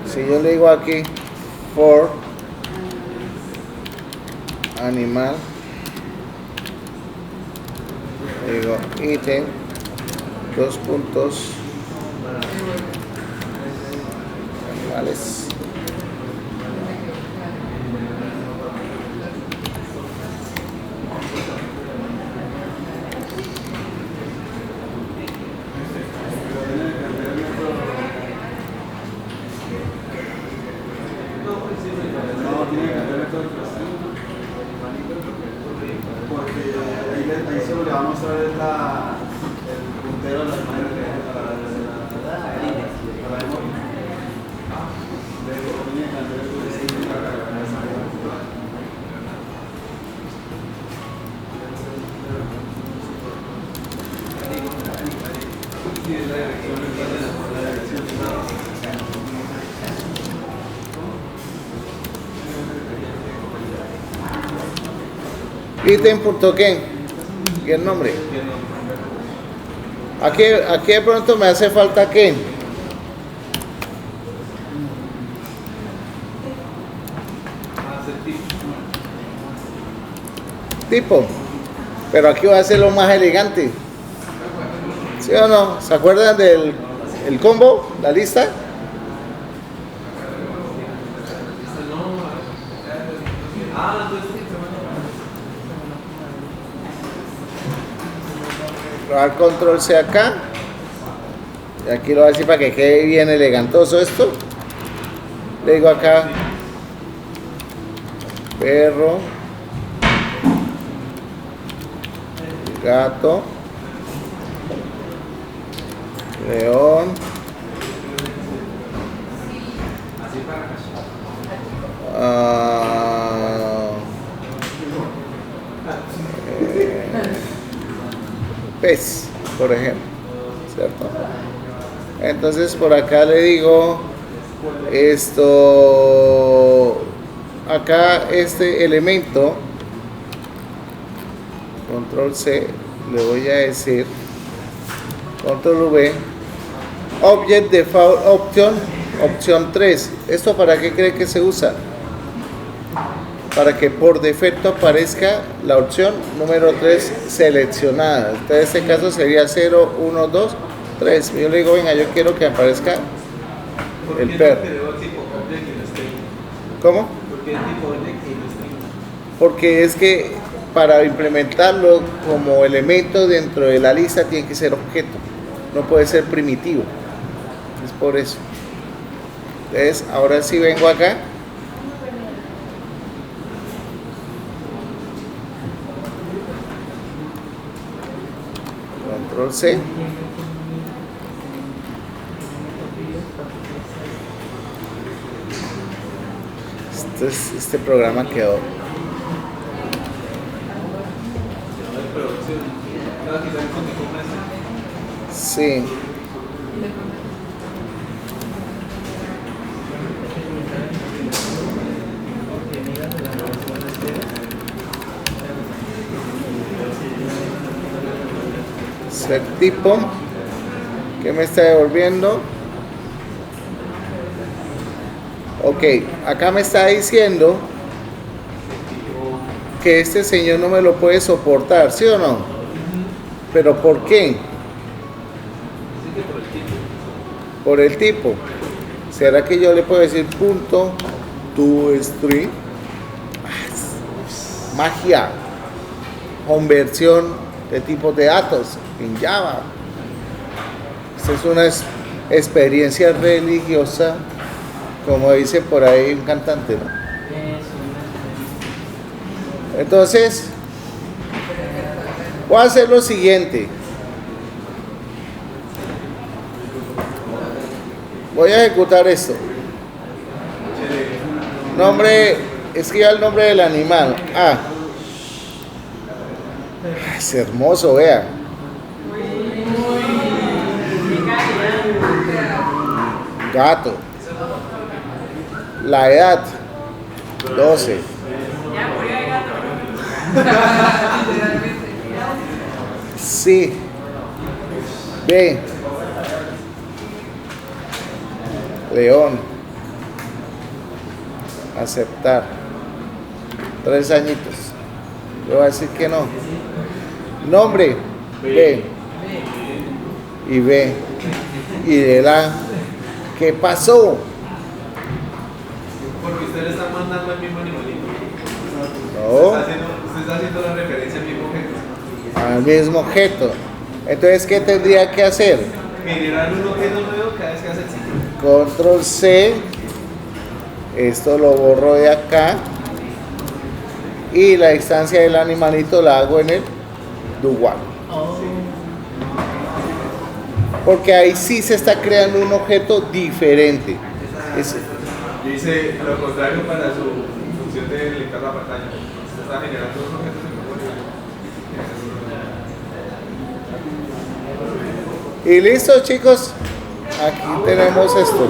Si yo le digo aquí for animal, digo ítem, dos puntos, animales. Ahí solo le va a mostrar el puntero de las imágenes para la memoria. ítem.ken, ¿qué el nombre? Aquí de pronto me hace falta ken. Tipo, pero aquí va a ser lo más elegante. ¿Sí o no? ¿Se acuerdan del el combo, la lista? Voy a dar control C acá. Y aquí lo voy a decir para que quede bien elegantoso esto. Le digo acá perro, gato, león, pez, por ejemplo, ¿cierto? Entonces por acá le digo esto, acá este elemento, control C, le voy a decir control V, object default option, opción 3. ¿Esto para qué cree que se usa? Para que por defecto aparezca la opción número 3 seleccionada. Entonces, en este caso sería 0, 1, 2, 3. Yo le digo, venga, yo quiero que aparezca el perro. ¿Cómo? Porque es que para implementarlo como elemento dentro de la lista tiene que ser objeto, no puede ser primitivo. Es por eso. Entonces, ahora sí vengo acá. Control C. Este programa quedó. Sí. Set tipo. ¿Qué me está devolviendo? Ok, acá me está diciendo que este señor no me lo puede soportar, ¿sí o no? ¿Pero por qué? Por el tipo. ¿Será que yo le puedo decir punto to string? Magia. Conversión de tipos de datos en Java. Esta es una experiencia religiosa, como dice por ahí un cantante, ¿no? Entonces, voy a hacer lo siguiente. Voy a ejecutar esto. Nombre, escriba el nombre del animal. Ah, es hermoso, vea. Gato. La edad, 12. Ya murió el gato. Sí. B. León. Aceptar. 3 añitos. Yo voy a decir que no. Nombre. B. Y B. Y de la. ¿Qué pasó? Porque usted le está mandando al mismo animalito. No. Usted está haciendo la referencia al mismo objeto. Al mismo objeto. Entonces, ¿qué tendría que hacer? Generar un objeto nuevo cada vez que hace el ciclo. Control C. Esto lo borro de acá. Y la instancia del animalito la hago en el do while. Porque ahí sí se está creando un objeto diferente. Yo hice lo contrario para su función de lector la pantalla. Usted está generando dos objetos en memoria. Y listo, chicos. Aquí tenemos esto.